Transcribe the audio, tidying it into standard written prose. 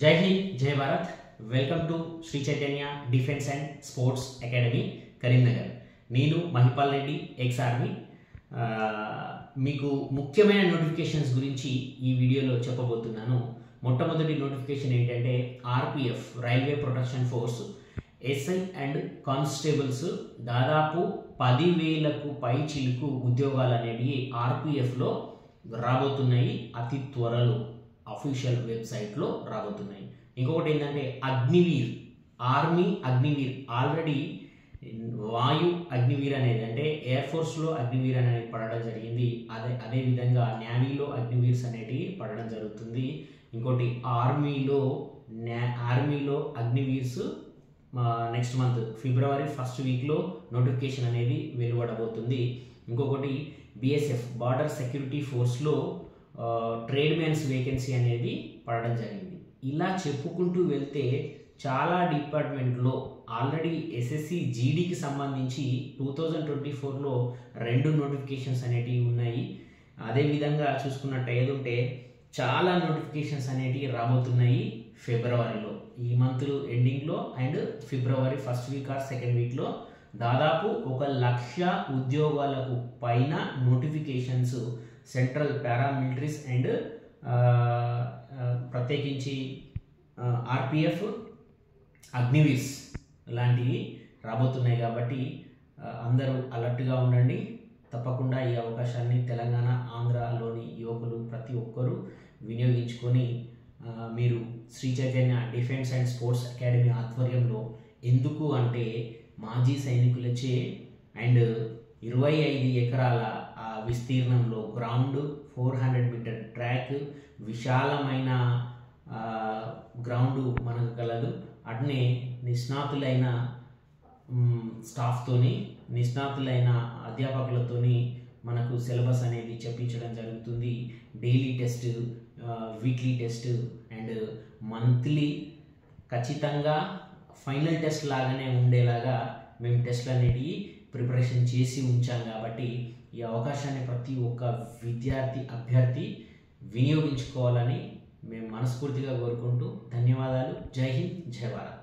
జై హింద్ జై Bharat. Welcome to Shri Chaitanya defence and sports academy Karimnagar. నేను మహిపాల్ రెడ్డి, ఎక్స్ ఆర్మీ. మీకు ముఖ్యమైన నోటిఫికేషన్స్ గురించి ఈ వీడియోలో చెప్పబోతున్నాను. మొట్టమొదటి నోటిఫికేషన్ ఏంటంటే RPF railway protection force SI and constables దాదాపు 10,000కు పై చిలుకు ఉద్యోగాలు అనేవి ఆర్పిఎఫ్లో రాబోతున్నాయి. అతి త్వరలో అఫీషియల్ వెబ్సైట్లో రాబోతున్నాయి. ఇంకొకటి ఏంటంటే అగ్నివీర్, ఆర్మీ అగ్నివీర్. ఆల్రెడీ వాయు అగ్నివీర్ అనేది అంటే ఎయిర్ ఫోర్స్లో అగ్నివీర్ అనేది పడడం జరిగింది. అదేవిధంగా నేవీలో అగ్నివీర్స్ అనేటివి పడడం జరుగుతుంది. ఇంకోటి ఆర్మీలో Agniveers next month February first వీక్లో నోటిఫికేషన్ అనేది వెలువడబోతుంది. ఇంకొకటి బిఎస్ఎఫ్ బార్డర్ సెక్యూరిటీ ఫోర్స్లో ట్రేడ్ మ్యాన్స్ వేకెన్సీ అనేది పడడం జరిగింది. ఇలా చెప్పుకుంటూ వెళ్తే చాలా డిపార్ట్మెంట్లో ఆల్రెడీ ఎస్ఎస్సి జీడీకి సంబంధించి 2024లో 2 నోటిఫికేషన్స్ అనేటివి ఉన్నాయి. అదేవిధంగా చూసుకున్నట్టు ఉంటే చాలా నోటిఫికేషన్స్ అనేటివి రాబోతున్నాయి ఫిబ్రవరిలో, ఈ మంత్ ఎండింగ్లో and February first week or second వీక్లో దాదాపు 1,00,000 ఉద్యోగాలకు పైన నోటిఫికేషన్స్ సెంట్రల్ పారామిలిటరీస్ అండ్ ప్రత్యేకించి ఆర్పిఎఫ్, అగ్నివీర్స్ లాంటివి రాబోతున్నాయి. కాబట్టి అందరూ అలర్ట్గా ఉండండి. తప్పకుండా ఈ అవకాశాన్ని తెలంగాణ, ఆంధ్రాలోని యువకులు ప్రతి ఒక్కరూ వినియోగించుకొని మీరు Shri Chaitanya defence and sports academy ఆధ్వర్యంలో, ఎందుకు అంటే మాజీ సైనికులచే అండ్ 25 ఎకరాల విస్తీర్ణంలో గ్రౌండ్, 400 మీటర్ ట్రాక్, విశాలమైన గ్రౌండ్ మనకు కలదు. అట్నే నిష్ణాతులైన స్టాఫ్తోని, నిష్ణాతులైన అధ్యాపకులతోని మనకు సిలబస్ అనేది చెప్పించడం జరుగుతుంది. Daily test, weekly test and monthly ఖచ్చితంగా ఫైనల్ టెస్ట్ లాగానే ఉండేలాగా మేము టెస్ట్లు అనేటివి ప్రిపరేషన్ చేసి ఉంచాం. కాబట్టి ఈ అవకాశాన్ని ప్రతి ఒక్క విద్యార్థి, అభ్యర్థి వినియోగించుకోవాలని మేము మనస్ఫూర్తిగా కోరుకుంటూ ధన్యవాదాలు. జై హింద్, జై భారత్.